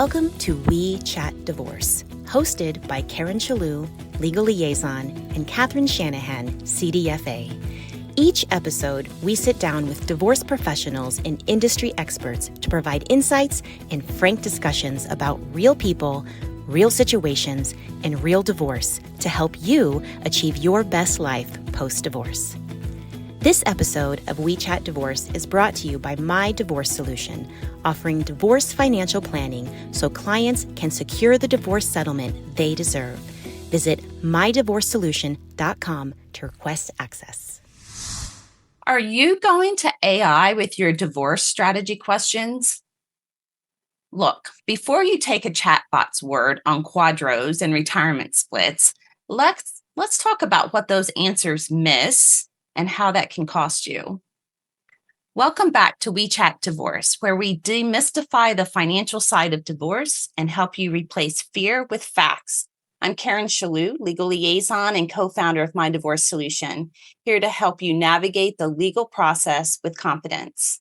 Welcome to We Chat Divorce, hosted by Karen Chellew, Legal Liaison, and Catherine Shanahan, CDFA. Each episode, we sit down with divorce professionals and industry experts to provide insights and frank discussions about real people, real situations, and real divorce to help you achieve your best life post-divorce. This episode of We Chat Divorce is brought to you by My Divorce Solution, offering divorce financial planning so clients can secure the divorce settlement they deserve. Visit mydivorcesolution.com to request access. Are you going to AI with your divorce strategy questions? Look, before you take a chatbot's word on QDROs and retirement splits, let's talk about what those answers miss and how that can cost you. Welcome back to We Chat Divorce, where we demystify the financial side of divorce and help you replace fear with facts. I'm Karen Chellew, Legal Liaison and co-founder of My Divorce Solution, here to help you navigate the legal process with confidence.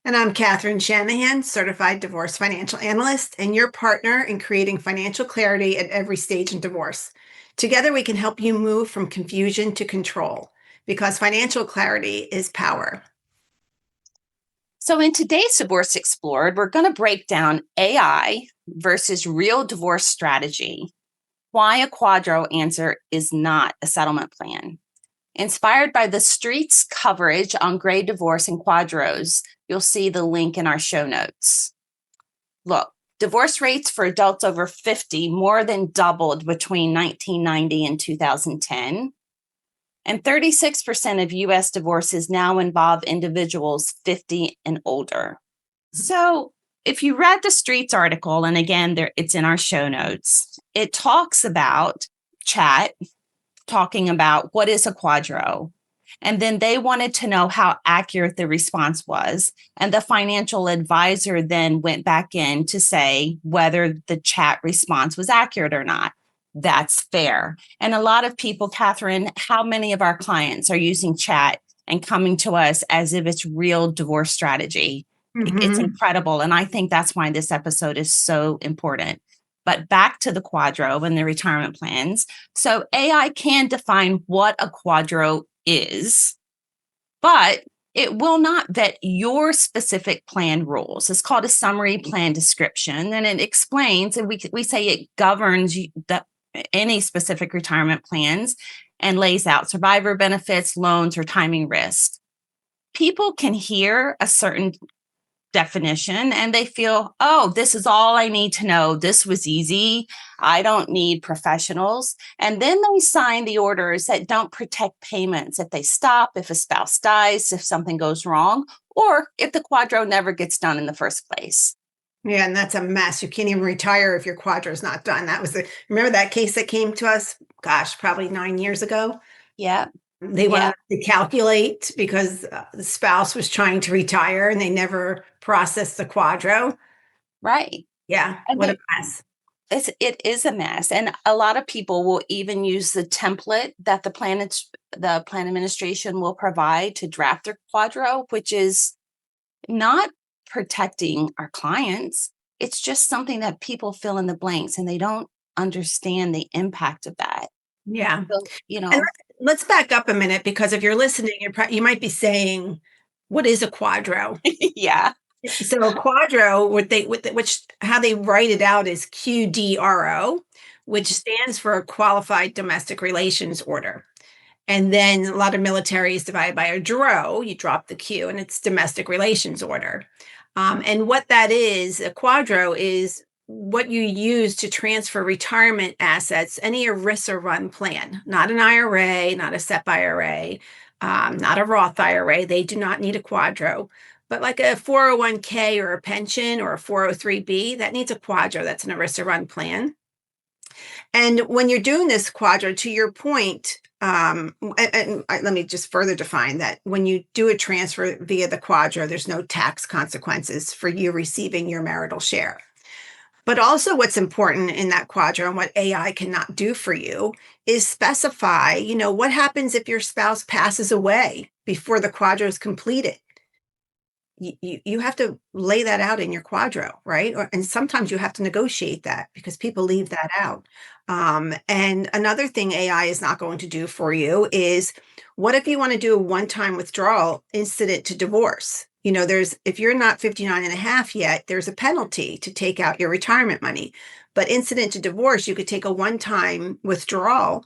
And I'm Catherine Shanahan, Certified Divorce Financial Analyst, and your partner in creating financial clarity at every stage in divorce. Together, we can help you move from confusion to control, because financial clarity is power. So in today's Divorce Explored, we're going to break down AI versus real divorce strategy, why a QDRO answer is not a settlement plan. Inspired by the street's coverage on gray divorce and QDROs, you'll see the link in our show notes. Look, divorce rates for adults over 50 more than doubled between 1990 and 2010. And 36% of U.S. divorces now involve individuals 50 and older. So if you read the Streets article, and again, it's in our show notes, it talks about chat, talking about what is a QDRO. And then they wanted to know how accurate the response was. And the financial advisor then went back in to say whether the chat response was accurate or not. That's fair. And a lot of people, Catherine, how many of our clients are using chat and coming to us as if it's real divorce strategy? Mm-hmm. It's incredible. And I think that's why this episode is so important. But back to the QDRO and the retirement plans. So AI can define what a QDRO is, but it will not vet your specific plan rules. It's called a summary plan description, and it explains, and we say it governs any specific retirement plans and lays out survivor benefits, loans, or timing risk. People can hear a certain definition and they feel, oh, this is all I need to know. This was easy. I don't need professionals. And then they sign the orders that don't protect payments if they stop, if a spouse dies, if something goes wrong, or if the QDRO never gets done in the first place. Yeah, and that's a mess. You can't even retire if your QDRO is not done. Remember that case that came to us, probably 9 years ago? Yeah. They wanted to calculate because the spouse was trying to retire and they never processed the QDRO. Right. Yeah. And what a mess. It is a mess. And a lot of people will even use the template that the plan administration will provide to draft their QDRO, which is not protecting our clients. It's just something that people fill in the blanks and they don't understand the impact of that. Yeah. So, and let's back up a minute, because if you're listening, you might be saying, what is a QDRO? Yeah. So a QDRO, how they write it out is QDRO, which stands for Qualified Domestic Relations Order. And then a lot of military is divided by a DRO. You drop the Q, and it's Domestic Relations Order. And what that is, a QDRO is what you use to transfer retirement assets, any ERISA run plan, not an IRA, not a SEP IRA, not a Roth IRA. They do not need a QDRO. But like a 401k or a pension or a 403b, that needs a QDRO. That's an ERISA run plan. And when you're doing this QDRO, to your point, let me just further define that when you do a transfer via the QDRO, there's no tax consequences for you receiving your marital share. But also what's important in that QDRO and what AI cannot do for you is specify, what happens if your spouse passes away before the QDRO is completed. you have to lay that out in your QDRO, right? And sometimes you have to negotiate that because people leave that out. And another thing AI is not going to do for you is, what if you want to do a one-time withdrawal incident to divorce? If you're not 59 and a half yet, there's a penalty to take out your retirement money. But incident to divorce, you could take a one-time withdrawal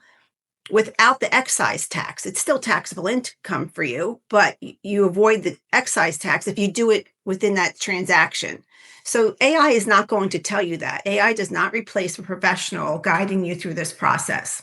without the excise tax. It's still taxable income for you, but you avoid the excise tax if you do it within that transaction. So AI is not going to tell you that. AI does not replace a professional guiding you through this process.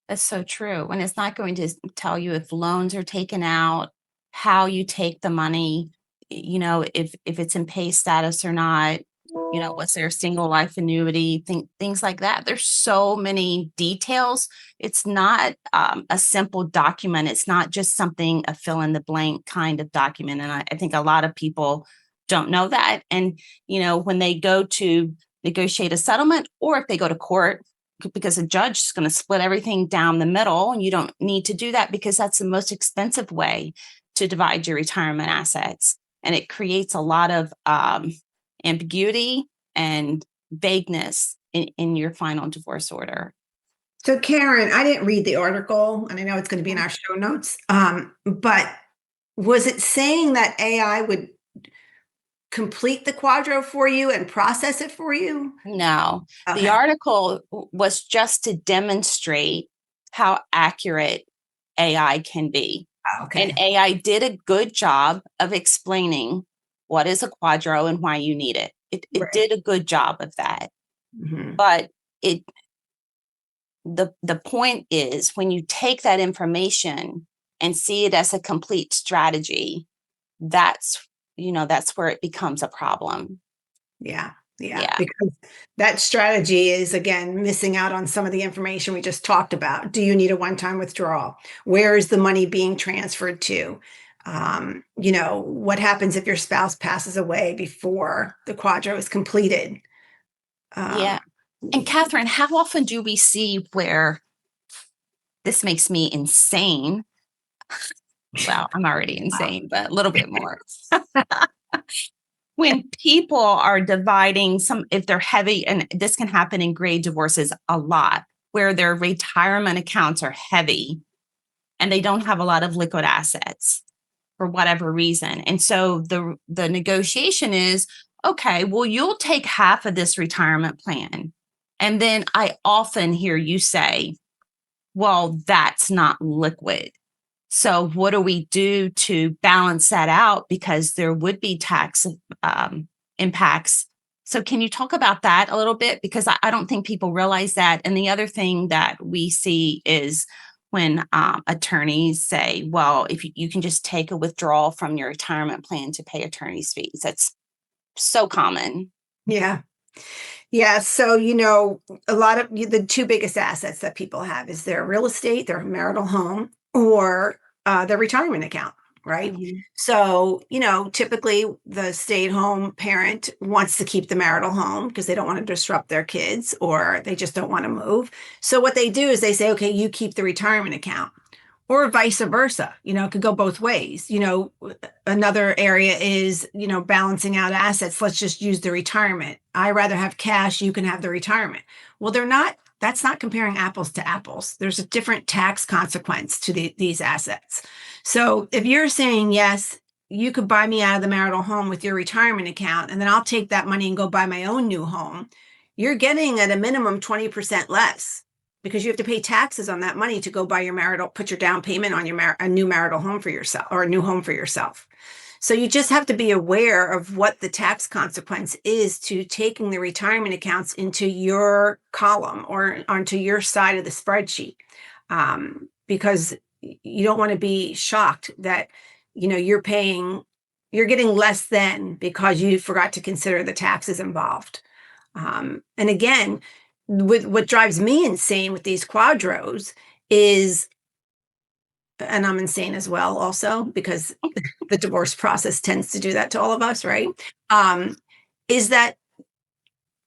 That's so true. And it's not going to tell you if loans are taken out, how you take the money, if it's in pay status or not, what's their single life annuity, things like that. There's so many details. It's not a simple document. It's not just something, a fill in the blank kind of document. And I think a lot of people don't know that. And, when they go to negotiate a settlement, or if they go to court, because a judge is going to split everything down the middle, and you don't need to do that because that's the most expensive way to divide your retirement assets. And it creates a lot of ambiguity and vagueness in your final divorce order. So Karen, I didn't read the article, and I know it's going to be in our show notes, but was it saying that AI would complete the QDRO for you and process it for you? No, Okay. The article was just to demonstrate how accurate AI can be. Okay. And AI did a good job of explaining what is a QDRO and why you need it. It Right. did a good job of that. Mm-hmm. But the point is, when you take that information and see it as a complete strategy, that's where it becomes a problem. Yeah. Because that strategy is, again, missing out on some of the information we just talked about. Do you need a one-time withdrawal? Where is the money being transferred to? What happens if your spouse passes away before the QDRO is completed? Yeah. And Catherine, how often do we see where this makes me insane? Well, I'm already insane, but a little bit more. When people are dividing if they're heavy, and this can happen in gray divorces a lot, where their retirement accounts are heavy and they don't have a lot of liquid assets for whatever reason. And so the negotiation is, okay, well, you'll take half of this retirement plan. And then I often hear you say, well, that's not liquid. So what do we do to balance that out? Because there would be tax impacts. So can you talk about that a little bit? Because I don't think people realize that. And the other thing that we see is when attorneys say, well, if you can just take a withdrawal from your retirement plan to pay attorney's fees. That's so common. Yeah. Yeah. So, a lot of the two biggest assets that people have is their real estate, their marital home, or their retirement account, right? Mm-hmm. So, typically the stay-at-home parent wants to keep the marital home because they don't want to disrupt their kids, or they just don't want to move. So what they do is they say, okay, you keep the retirement account. Or vice versa, it could go both ways. Another area is, balancing out assets. Let's just use the retirement. I rather have cash. You can have the retirement. Well, that's not comparing apples to apples. There's a different tax consequence to these assets. So if you're saying, yes, you could buy me out of the marital home with your retirement account, and then I'll take that money and go buy my own new home, you're getting at a minimum 20% less, because you have to pay taxes on that money to go buy put your down payment on a new marital home for yourself, or a new home for yourself. So you just have to be aware of what the tax consequence is to taking the retirement accounts into your column or onto your side of the spreadsheet, because you don't want to be shocked that you're getting less than because you forgot to consider the taxes involved. And again, with what drives me insane with these QDROs is, and I'm insane as well also, because the divorce process tends to do that to all of us, right? Is that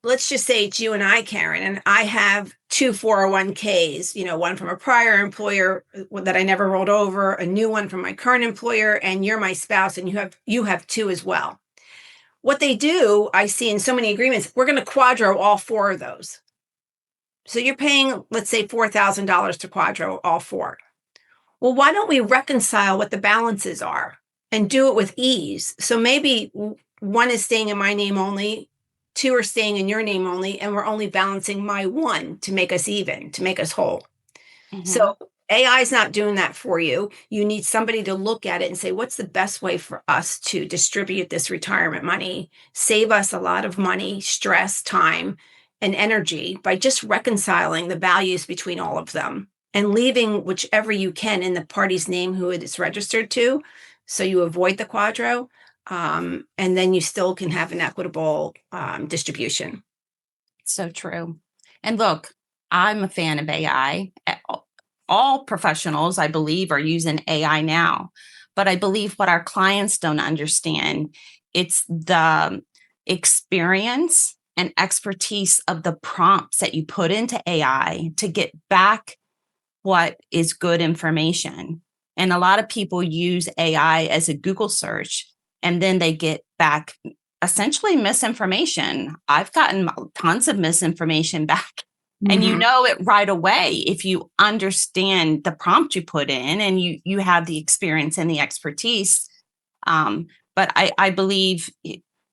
let's just say it's you and I, Karen, and I have two 401ks, one from a prior employer that I never rolled over, a new one from my current employer, and you're my spouse and you have two as well. What they do, I see in so many agreements, we're going to QDRO all four of those. So you're paying, let's say, $4,000 to QDRO all four. Well, why don't we reconcile what the balances are and do it with ease? So maybe one is staying in my name only, two are staying in your name only, and we're only balancing my one to make us even, to make us whole. So AI is not doing that for you. You need somebody to look at it and say, what's the best way for us to distribute this retirement money, save us a lot of money, stress, time, and energy by just reconciling the values between all of them and leaving whichever you can in the party's name who it is registered to. So you avoid the QDRO, and then you still can have an equitable distribution. So true. And look, I'm a fan of AI. All professionals, I believe, are using AI now. But I believe what our clients don't understand, it's the experience and expertise of the prompts that you put into AI to get back what is good information. And a lot of people use AI as a Google search, and then they get back essentially misinformation. I've gotten tons of misinformation back. And you know it right away if you understand the prompt you put in and you have the experience and the expertise. But I believe,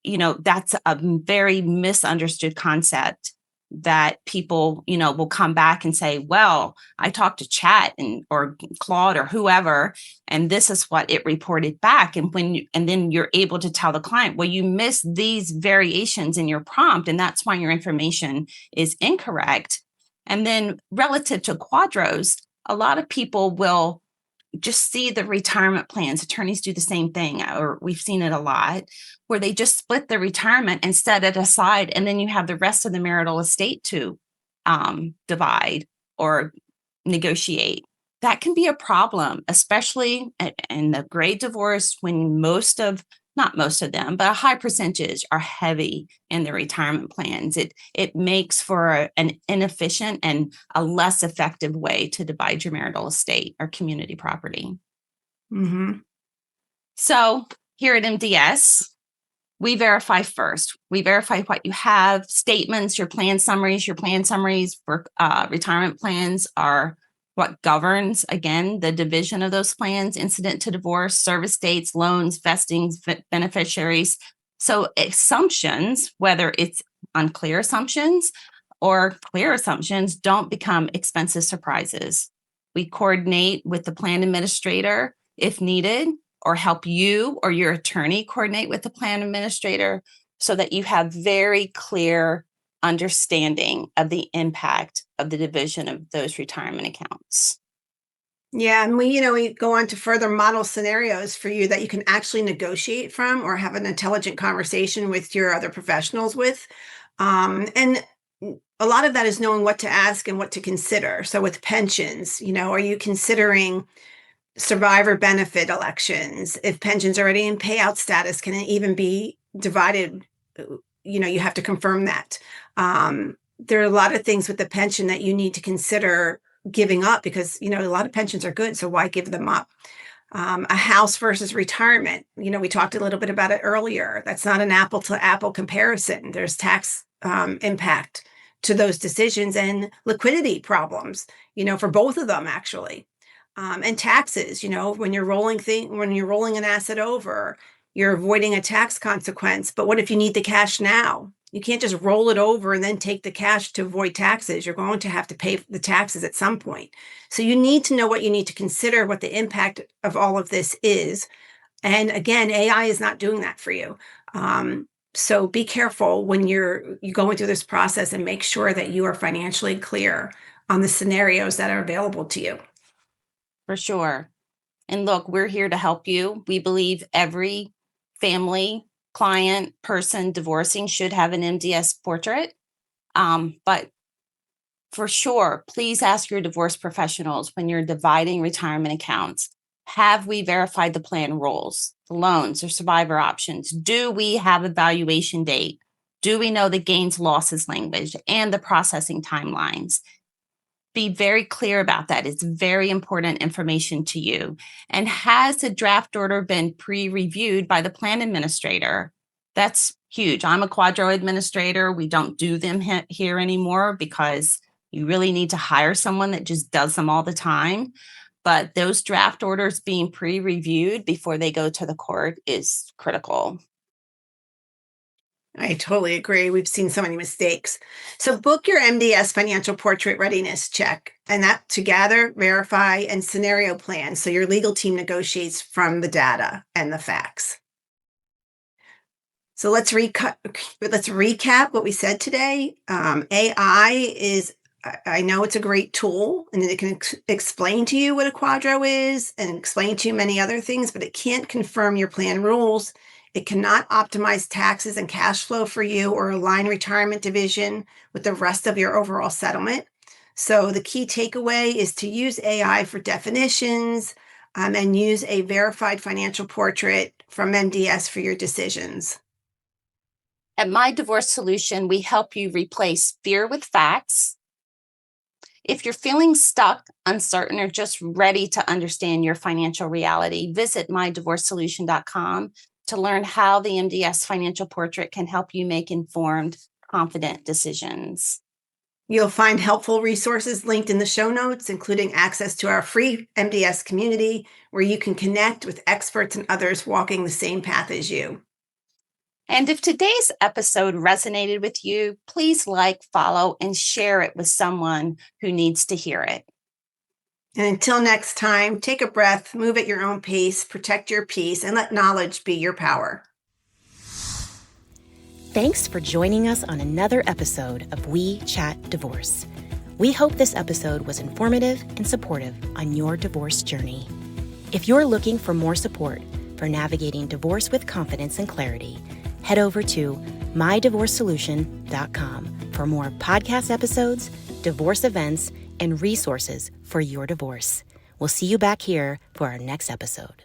that's a very misunderstood concept that people, will come back and say, well, I talked to Chat or Claude or whoever, and this is what it reported back. And then you're able to tell the client, well, you missed these variations in your prompt, and that's why your information is incorrect. And then relative to QDROs, a lot of people will just see the retirement plans. Attorneys do the same thing, or we've seen it a lot, where they just split the retirement and set it aside. And then you have the rest of the marital estate to divide or negotiate. That can be a problem, especially in the great divorce when not most of them, but a high percentage are heavy in their retirement plans. It makes for an inefficient and a less effective way to divide your marital estate or community property. So here at MDS, we verify first. We verify what you have, statements, your plan summaries. Your plan summaries for retirement plans are what governs, again, the division of those plans, incident to divorce, service dates, loans, vestings, beneficiaries. So assumptions, whether it's unclear assumptions or clear assumptions, don't become expensive surprises. We coordinate with the plan administrator if needed, or help you or your attorney coordinate with the plan administrator so that you have very clear understanding of the impact of the division of those retirement accounts. Yeah, and we go on to further model scenarios for you that you can actually negotiate from or have an intelligent conversation with your other professionals with. And a lot of that is knowing what to ask and what to consider. So with pensions, are you considering survivor benefit elections? If pensions are already in payout status, can it even be divided? You have to confirm that. There are a lot of things with the pension that you need to consider giving up because, a lot of pensions are good. So why give them up? A house versus retirement. We talked a little bit about it earlier. That's not an apple to apple comparison. There's tax impact to those decisions and liquidity problems, for both of them actually. And taxes, when you're rolling an asset over, you're avoiding a tax consequence. But what if you need the cash now? You can't just roll it over and then take the cash to avoid taxes. You're going to have to pay the taxes at some point. So you need to know what you need to consider, what the impact of all of this is. And again, AI is not doing that for you. So be careful when you're going through this process and make sure that you are financially clear on the scenarios that are available to you. For sure. And look, we're here to help you. We believe every family, client, person divorcing should have an MDS portrait. But for sure, please ask your divorce professionals when you're dividing retirement accounts, have we verified the plan roles, the loans or survivor options? Do we have a valuation date Do we know the gains losses language and the processing timelines? Be very clear about that. It's very important information to you. And has the draft order been pre-reviewed by the plan administrator? That's huge. I'm a QDRO administrator. We don't do them here anymore because you really need to hire someone that just does them all the time. But those draft orders being pre-reviewed before they go to the court is critical. I totally agree. We've seen so many mistakes. So book your MDS financial portrait readiness check, and that to gather, verify, and scenario plan so your legal team negotiates from the data and the facts. So let's recap what we said today. AI is, I know it's a great tool, and it can explain to you what a QDRO is and explain to you many other things, but it can't confirm your plan rules. It cannot optimize taxes and cash flow for you or align retirement division with the rest of your overall settlement. So the key takeaway is to use AI for definitions and use a verified financial portrait from MDS for your decisions. At My Divorce Solution, we help you replace fear with facts. If you're feeling stuck, uncertain, or just ready to understand your financial reality, visit mydivorcesolution.com to learn how the MDS financial portrait can help you make informed, confident decisions. You'll find helpful resources linked in the show notes, including access to our free MDS community where you can connect with experts and others walking the same path as you. And if today's episode resonated with you, please like, follow, and share it with someone who needs to hear it. And until next time, take a breath, move at your own pace, protect your peace, and let knowledge be your power. Thanks for joining us on another episode of We Chat Divorce. We hope this episode was informative and supportive on your divorce journey. If you're looking for more support for navigating divorce with confidence and clarity, head over to mydivorcesolution.com for more podcast episodes, divorce events, and resources for your divorce. We'll see you back here for our next episode.